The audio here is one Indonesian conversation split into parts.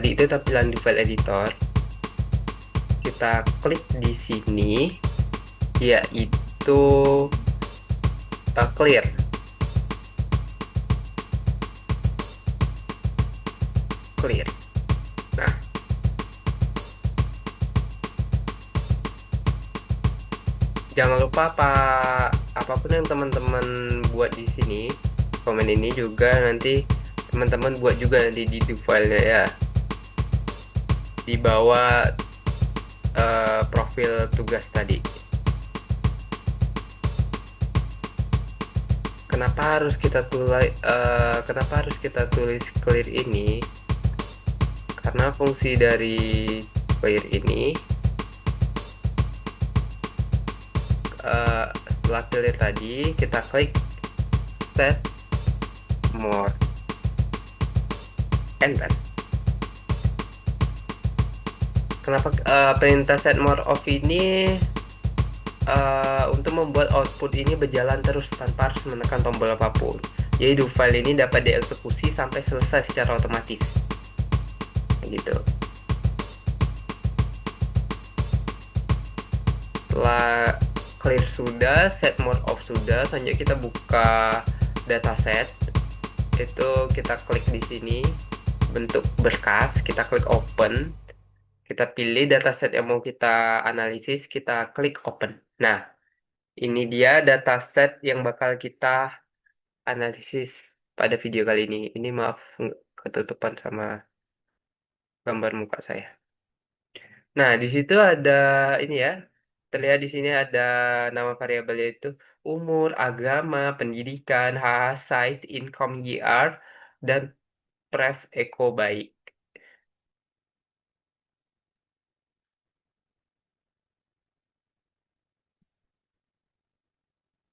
tadi itu tampilan di file editor. Kita klik di sini, yaitu clear. Clear. Nah, jangan lupa apapun yang teman-teman buat di sini, komen ini juga nanti teman-teman buat juga nanti di filenya ya, di bawah profil tugas tadi. Kenapa harus kita tulis clear ini? Karena fungsi dari clear ini, setelah clear tadi kita klik set more, enter. Kenapa perintah set more of ini untuk membuat output ini berjalan terus tanpa harus menekan tombol apapun. Jadi do file ini dapat dieksekusi sampai selesai secara otomatis. Gitu. Setelah clear sudah, set more of sudah, selanjutnya kita buka dataset. Itu kita klik di sini bentuk berkas, kita klik open. Kita pilih dataset yang mau kita analisis, kita klik open. Nah, ini dia dataset yang bakal kita analisis pada video kali ini. Ini maaf ketutupan sama gambar muka saya. Nah, di situ ada ini ya. Terlihat di sini ada nama variabel yaitu umur, agama, pendidikan, size, income year, dan pref eco baik.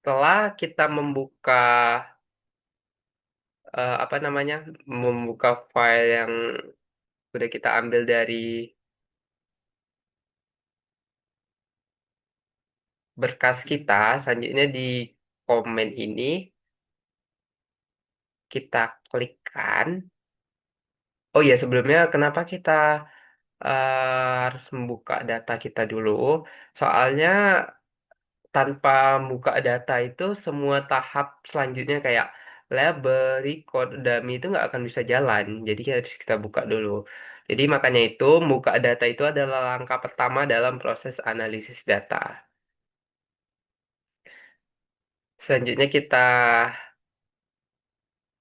Setelah kita membuka apa namanya, membuka file yang sudah kita ambil dari berkas kita, selanjutnya di komen ini kita klikkan. Oh ya, sebelumnya kenapa kita harus membuka data kita dulu? Soalnya tanpa buka data itu semua tahap selanjutnya kayak label, record, dummy itu nggak akan bisa jalan. Jadi harus kita buka dulu. Jadi makanya itu buka data itu adalah langkah pertama dalam proses analisis data. Selanjutnya kita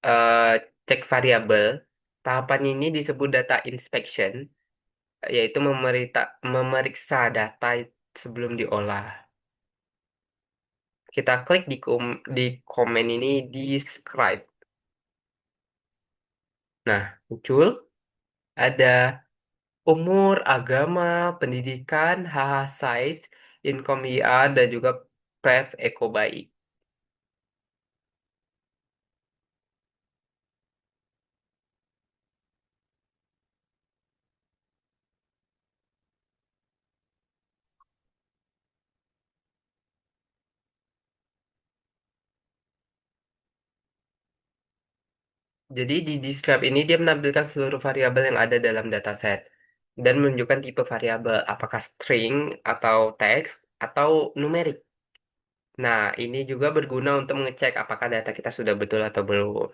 eh, cek variabel. Tahapan ini disebut data inspection, yaitu memeriksa data sebelum diolah. Kita klik di komen ini describe. Nah, muncul ada umur, agama, pendidikan, size, income IR, dan juga pref eco baik. Jadi di describe ini dia menampilkan seluruh variabel yang ada dalam dataset dan menunjukkan tipe variabel apakah string atau teks atau numerik. Nah, ini juga berguna untuk mengecek apakah data kita sudah betul atau belum.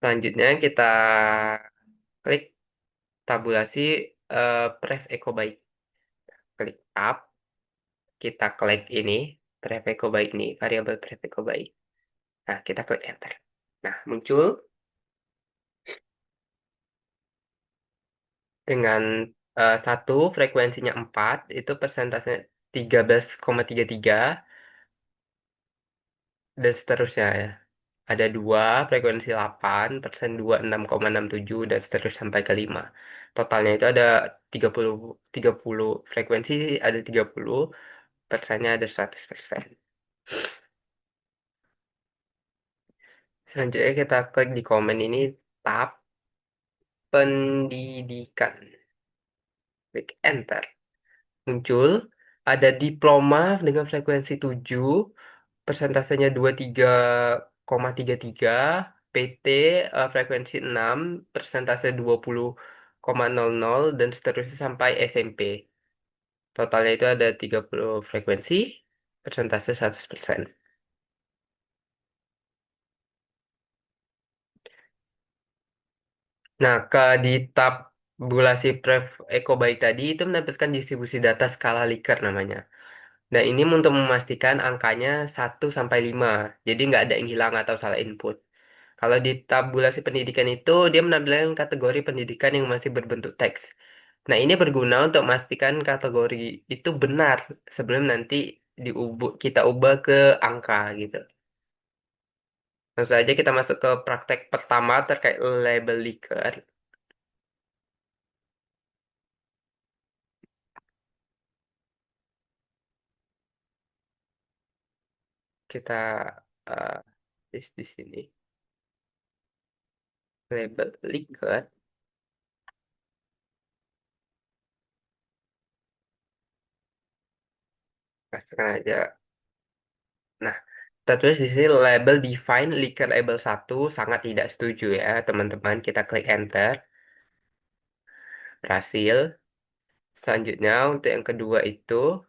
Selanjutnya kita klik tabulasi pref eco baik. Klik tab, kita klik ini pref eco baik nih, variabel pref eco baik. Nah, kita klik enter. Nah, muncul dengan satu frekuensinya 4 itu persentasenya 13,33 dan seterusnya ya. Ada dua frekuensi 8%, dua 6,67 dan seterusnya sampai ke 5. Totalnya itu ada 30 30 frekuensi, ada 30 persennya, ada 100%. Selanjutnya kita klik di komen ini tab pendidikan. Klik enter. Muncul ada diploma dengan frekuensi 7, persentasenya 23,33 PT frekuensi 6, persentase 20,00 dan seterusnya sampai SMP. Totalnya itu ada 30 frekuensi, persentase 100%. Nah, di tabulasi Pref Ecobyte tadi itu menampilkan distribusi data skala Likert namanya. Nah, ini untuk memastikan angkanya 1 sampai 5. Jadi nggak ada yang hilang atau salah input. Kalau di tabulasi pendidikan itu, dia menampilkan kategori pendidikan yang masih berbentuk teks. Nah, ini berguna untuk memastikan kategori itu benar sebelum nanti kita ubah ke angka gitu. Langsung aja kita masuk ke praktek pertama terkait label Likert. Kita uh, di sini label Likert. Pastikan aja. Nah, kita tulis di sini label define Likert label 1 sangat tidak setuju ya, teman-teman. Kita klik enter. Berhasil. Selanjutnya untuk yang kedua itu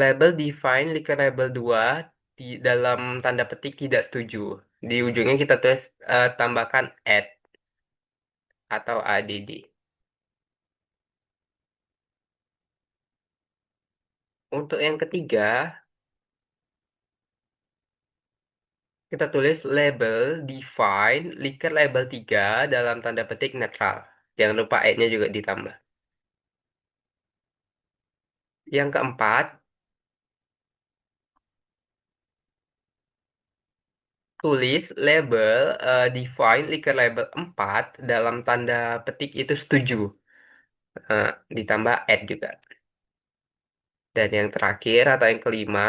label define Likert label 2 di dalam tanda petik tidak setuju. Di ujungnya kita tulis tambahkan add atau add. Untuk yang ketiga, kita tulis label define Likert label 3 dalam tanda petik netral. Jangan lupa add-nya juga ditambah. Yang keempat, tulis label define Likert label 4 dalam tanda petik itu setuju. Ditambah add juga. Dan yang terakhir atau yang kelima,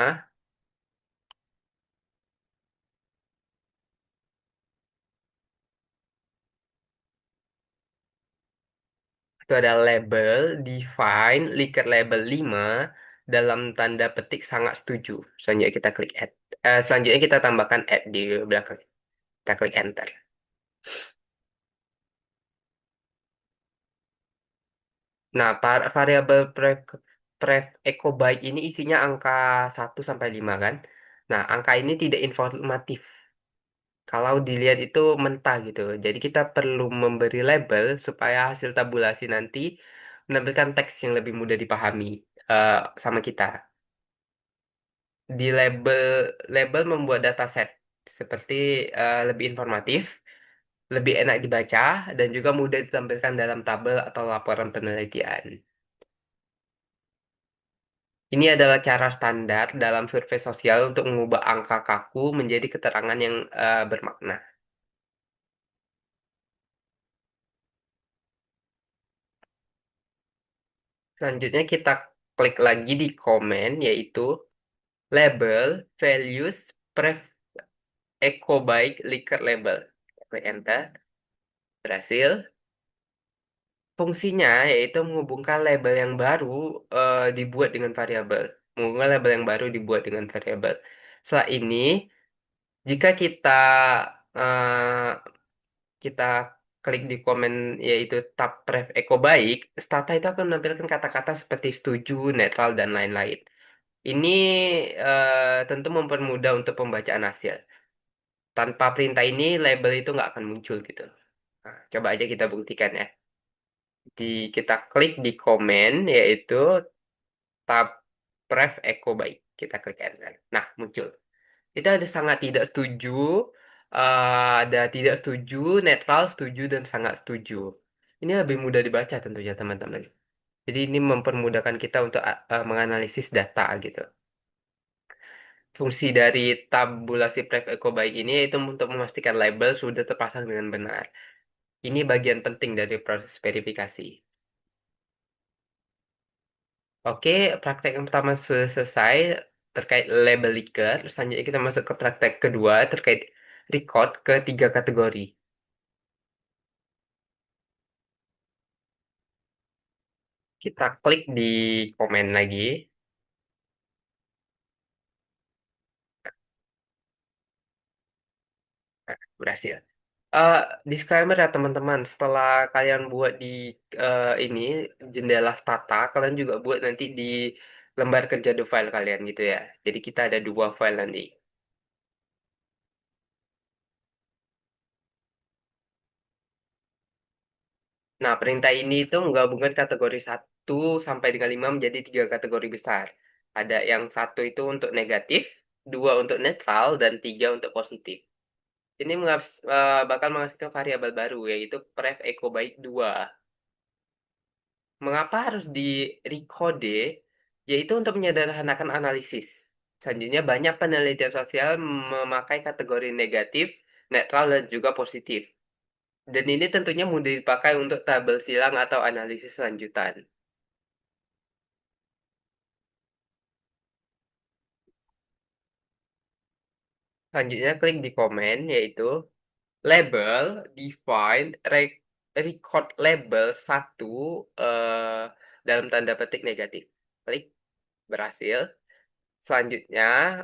itu ada label define Likert label 5 dalam tanda petik sangat setuju. Selanjutnya kita klik add. Selanjutnya kita tambahkan add di belakang. Kita klik enter. Nah, variabel pref echo byte ini isinya angka 1 sampai 5 kan. Nah, angka ini tidak informatif. Kalau dilihat itu mentah gitu. Jadi kita perlu memberi label supaya hasil tabulasi nanti menampilkan teks yang lebih mudah dipahami eh, sama kita. Di label membuat dataset seperti lebih informatif, lebih enak dibaca, dan juga mudah ditampilkan dalam tabel atau laporan penelitian. Ini adalah cara standar dalam survei sosial untuk mengubah angka kaku menjadi keterangan yang bermakna. Selanjutnya kita klik lagi di komen, yaitu label values pref ecobyte Likert label. Klik enter, berhasil. Fungsinya yaitu menghubungkan label yang baru dibuat dengan variabel. Menghubungkan label yang baru dibuat dengan variabel. Setelah ini, jika eh, kita klik di komen yaitu tab pref eco baik, Stata itu akan menampilkan kata-kata seperti setuju, netral, dan lain-lain. Ini tentu mempermudah untuk pembacaan hasil. Tanpa perintah ini, label itu nggak akan muncul gitu. Nah, coba aja kita buktikan ya. Kita klik di komen yaitu tab pref eco baik. Kita klik enter. Nah, muncul. Itu ada sangat tidak setuju, ada tidak setuju, netral, setuju, dan sangat setuju. Ini lebih mudah dibaca tentunya teman-teman. Jadi ini mempermudahkan kita untuk menganalisis data gitu. Fungsi dari tabulasi Pref Eco baik ini yaitu untuk memastikan label sudah terpasang dengan benar. Ini bagian penting dari proses verifikasi. Oke, praktek yang pertama selesai terkait label leaker. Selanjutnya kita masuk ke praktek kedua terkait record ke 3 kategori. Kita klik di komen lagi. Nah, berhasil. Eh, Disclaimer ya teman-teman, setelah kalian buat di ini jendela stata, kalian juga buat nanti di lembar kerja do file kalian gitu ya. Jadi kita ada dua file nanti. Nah, perintah ini itu menggabungkan kategori satu sampai dengan 5 menjadi tiga kategori besar. Ada yang satu itu untuk negatif, dua untuk netral, dan tiga untuk positif. Ini bakal menghasilkan variabel baru, yaitu pref echo byte 2. Mengapa harus di recode? Yaitu untuk menyederhanakan analisis. Selanjutnya, banyak penelitian sosial memakai kategori negatif, netral, dan juga positif. Dan ini tentunya mudah dipakai untuk tabel silang atau analisis lanjutan. Selanjutnya, klik di komen, yaitu label, define, record label satu dalam tanda petik negatif. Klik, berhasil. Selanjutnya,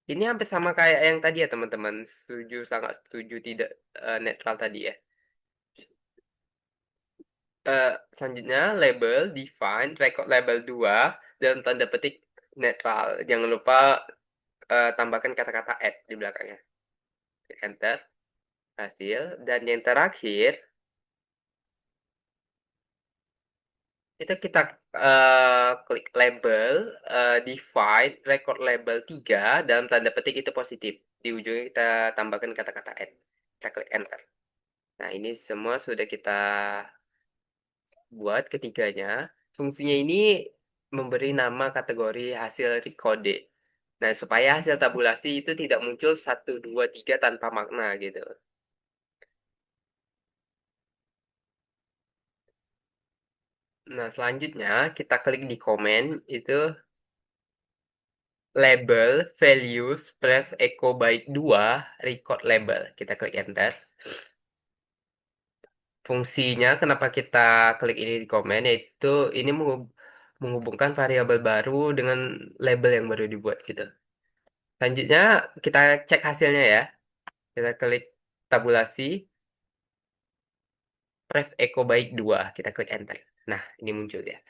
ini hampir sama kayak yang tadi ya teman-teman. Setuju, sangat setuju, tidak netral tadi ya. Selanjutnya label, define, record label 2 dalam tanda petik netral. Jangan lupa tambahkan kata-kata add di belakangnya. Enter, hasil. Dan yang terakhir, itu kita klik label, define, record label 3 dalam tanda petik itu positif. Di ujungnya kita tambahkan kata-kata add. Kita klik enter. Nah, ini semua sudah kita buat ketiganya. Fungsinya ini memberi nama kategori hasil recode. Nah, supaya hasil tabulasi itu tidak muncul satu 2 3 tanpa makna gitu. Nah, selanjutnya kita klik di komen itu label values pref echo byte 2 record label. Kita klik enter. Fungsinya kenapa kita klik ini di komen yaitu ini menghubungkan variabel baru dengan label yang baru dibuat gitu. Selanjutnya kita cek hasilnya ya. Kita klik tabulasi, pref echo byte 2. Kita klik enter. Nah, ini muncul ya.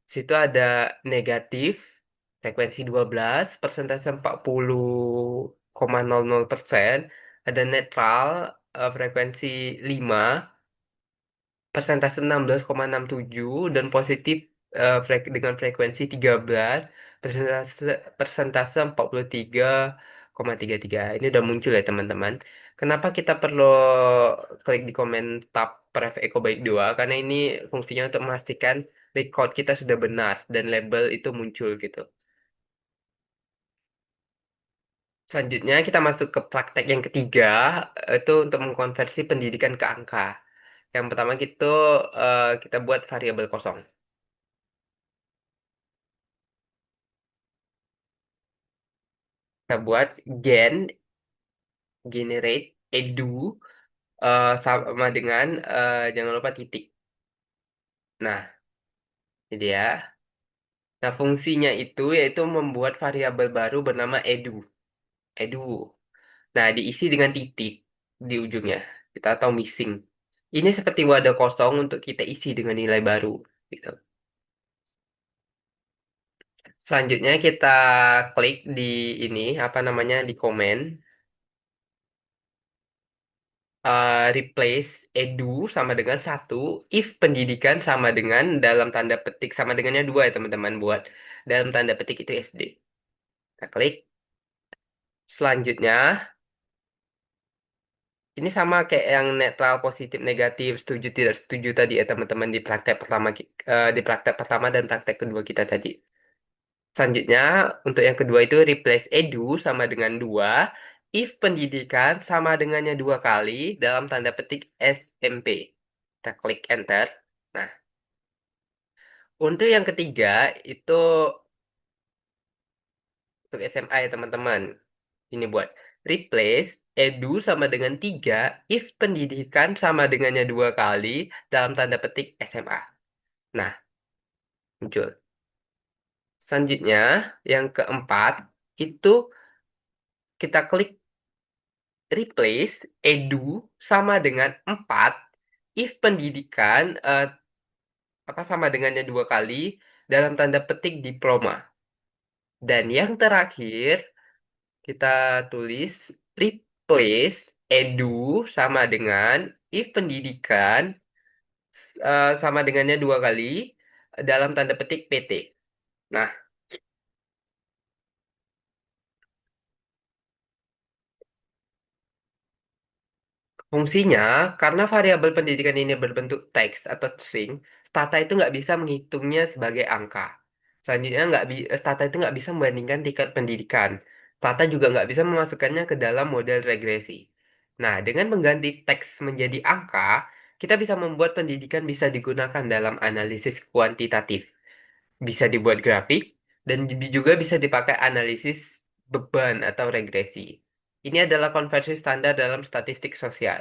Situ ada negatif, frekuensi 12, persentase 40,00%. Ada netral, frekuensi 5, persentase 16,67 dan positif dengan frekuensi 13, persentase persentase 43,33. Ini udah muncul ya teman-teman. Kenapa kita perlu klik di komen tab pref echo byte 2? Karena ini fungsinya untuk memastikan record kita sudah benar dan label itu muncul gitu. Selanjutnya kita masuk ke praktek yang ketiga, itu untuk mengkonversi pendidikan ke angka. Yang pertama kita buat variabel kosong. Kita buat gen generate edu sama dengan jangan lupa titik. Nah, jadi ya. Nah, fungsinya itu yaitu membuat variabel baru bernama edu. Edu. Nah, diisi dengan titik di ujungnya. Kita tahu missing. Ini seperti wadah kosong untuk kita isi dengan nilai baru. Gitu. Selanjutnya kita klik di ini apa namanya di komen, replace edu sama dengan satu, if pendidikan sama dengan dalam tanda petik sama dengannya dua ya teman-teman buat dalam tanda petik itu SD. Kita klik. Selanjutnya ini sama kayak yang netral positif negatif setuju tidak setuju tadi ya teman-teman di praktek pertama di praktek pertama dan praktek kedua kita tadi. Selanjutnya untuk yang kedua itu replace edu sama dengan dua, if pendidikan sama dengannya dua kali dalam tanda petik SMP. Kita klik enter. Nah, untuk yang ketiga itu untuk SMA ya teman-teman. Ini buat replace edu sama dengan 3 if pendidikan sama dengannya dua kali dalam tanda petik SMA. Nah, muncul. Selanjutnya, yang keempat itu kita klik replace edu sama dengan 4 if pendidikan apa sama dengannya dua kali dalam tanda petik diploma. Dan yang terakhir kita tulis replace edu sama dengan if pendidikan sama dengannya dua kali dalam tanda petik PT. Nah, fungsinya, karena variabel pendidikan ini berbentuk teks atau string, Stata itu nggak bisa menghitungnya sebagai angka. Selanjutnya, Stata itu nggak bisa membandingkan tingkat pendidikan. Stata juga nggak bisa memasukkannya ke dalam model regresi. Nah, dengan mengganti teks menjadi angka, kita bisa membuat pendidikan bisa digunakan dalam analisis kuantitatif. Bisa dibuat grafik, dan juga bisa dipakai analisis beban atau regresi. Ini adalah konversi standar dalam statistik sosial.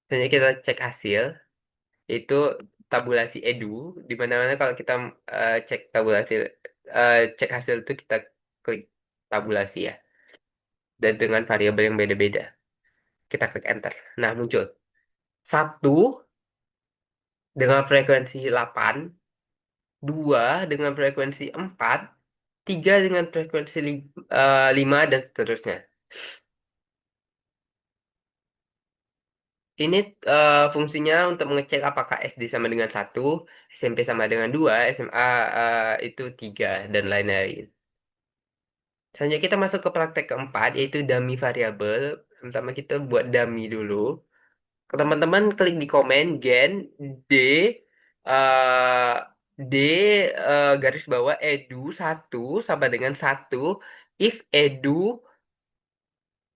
Hanya kita cek hasil, itu tabulasi edu, di mana-mana kalau kita cek hasil itu kita klik tabulasi ya, dan dengan variabel yang beda-beda. Kita klik enter. Nah, muncul. Satu dengan frekuensi 8, dua dengan frekuensi 4, tiga dengan frekuensi 5, dan seterusnya. Ini fungsinya untuk mengecek apakah SD sama dengan satu, SMP sama dengan 2, SMA itu 3, dan lain-lain. Selanjutnya kita masuk ke praktek keempat, yaitu dummy variable. Pertama kita buat dummy dulu. Teman-teman klik di komen gen d eh, d garis bawah edu satu sama dengan satu if edu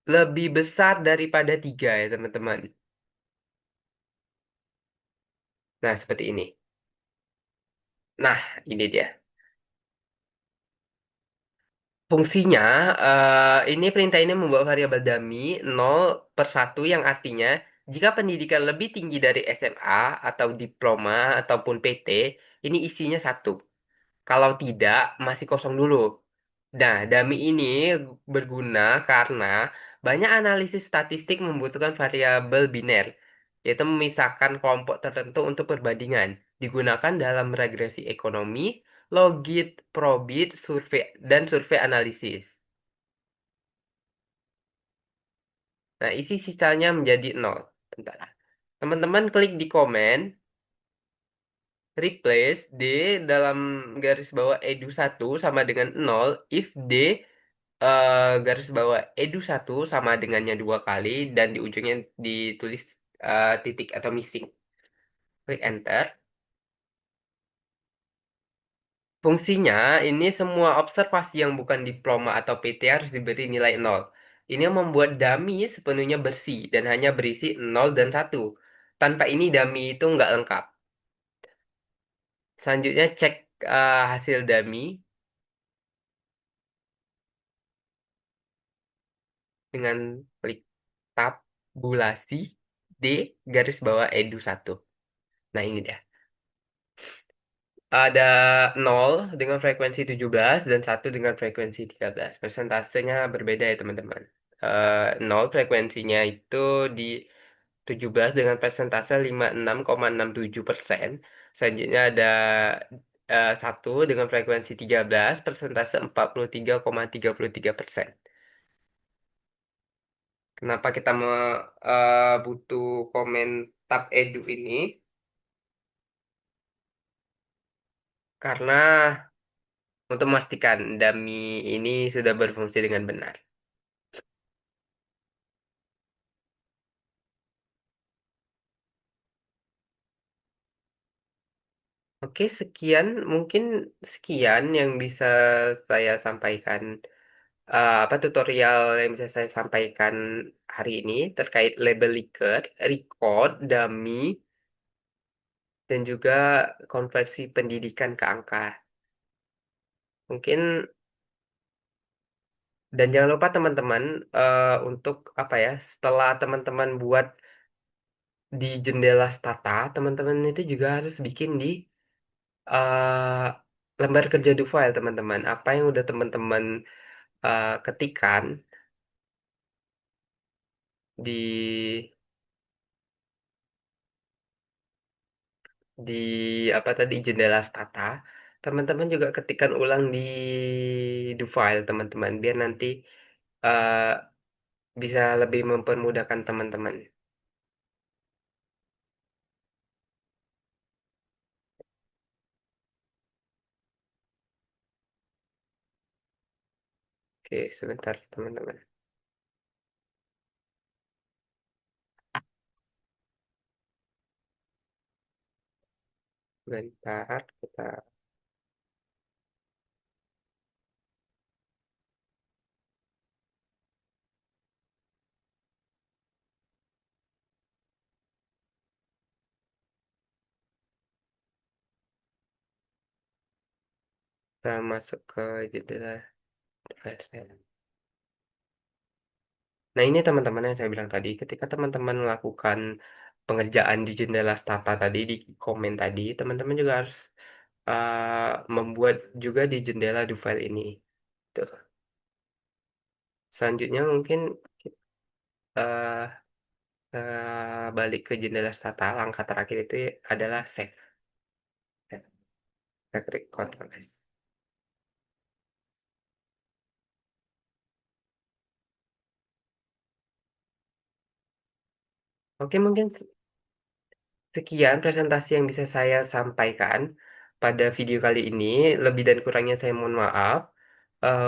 lebih besar daripada 3 ya teman-teman. Nah, seperti ini. Nah, ini dia. Fungsinya, ini perintah ini membawa variabel dummy 0 per 1 yang artinya jika pendidikan lebih tinggi dari SMA atau diploma ataupun PT, ini isinya satu. Kalau tidak, masih kosong dulu. Nah, dummy ini berguna karena banyak analisis statistik membutuhkan variabel biner, yaitu memisahkan kelompok tertentu untuk perbandingan. Digunakan dalam regresi ekonomi, logit, probit, survei, dan survei analisis. Nah, isi sisanya menjadi nol. Bentar. Teman-teman klik di komen, replace D dalam garis bawah edu satu sama dengan nol if D garis bawah edu satu sama dengannya dua kali dan di ujungnya ditulis titik atau missing. Klik enter. Fungsinya ini semua observasi yang bukan diploma atau PT harus diberi nilai nol. Ini yang membuat dummy sepenuhnya bersih dan hanya berisi 0 dan satu. Tanpa ini dummy itu nggak lengkap. Selanjutnya cek hasil dummy dengan klik tabulasi D garis bawah edu satu. Nah, ini dia. Ada nol dengan frekuensi 17 dan satu dengan frekuensi 13. Persentasenya berbeda ya teman-teman. 0 frekuensinya itu di 17 dengan persentase 56,67%. Selanjutnya ada 1 dengan frekuensi 13, persentase 43,33%. Kenapa kita butuh komen tab edu ini? Karena untuk memastikan dummy ini sudah berfungsi dengan benar. Oke, mungkin sekian yang bisa saya sampaikan. Apa tutorial yang bisa saya sampaikan hari ini terkait label Likert, record, dummy, dan juga konversi pendidikan ke angka. Mungkin dan jangan lupa teman-teman untuk apa ya, setelah teman-teman buat di jendela stata, teman-teman itu juga harus bikin di eh, lembar kerja do file teman-teman. Apa yang udah teman-teman ketikkan di di apa tadi, jendela stata, teman-teman juga ketikkan ulang di do file teman-teman, biar nanti eh, bisa lebih mempermudahkan teman-teman. Oke, sebentar teman-teman. Sebentar kita kita masuk ke jendela file. Nah, ini teman-teman yang saya bilang tadi, ketika teman-teman melakukan pengerjaan di jendela stata tadi, di komen tadi, teman-teman juga harus membuat juga di jendela do file ini. Tuh. Selanjutnya mungkin eh balik ke jendela stata, langkah terakhir itu adalah save. Kita klik Ctrl S. Oke, mungkin sekian presentasi yang bisa saya sampaikan pada video kali ini. Lebih dan kurangnya saya mohon maaf.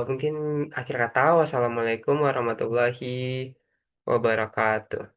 Mungkin akhir kata, wassalamualaikum warahmatullahi wabarakatuh.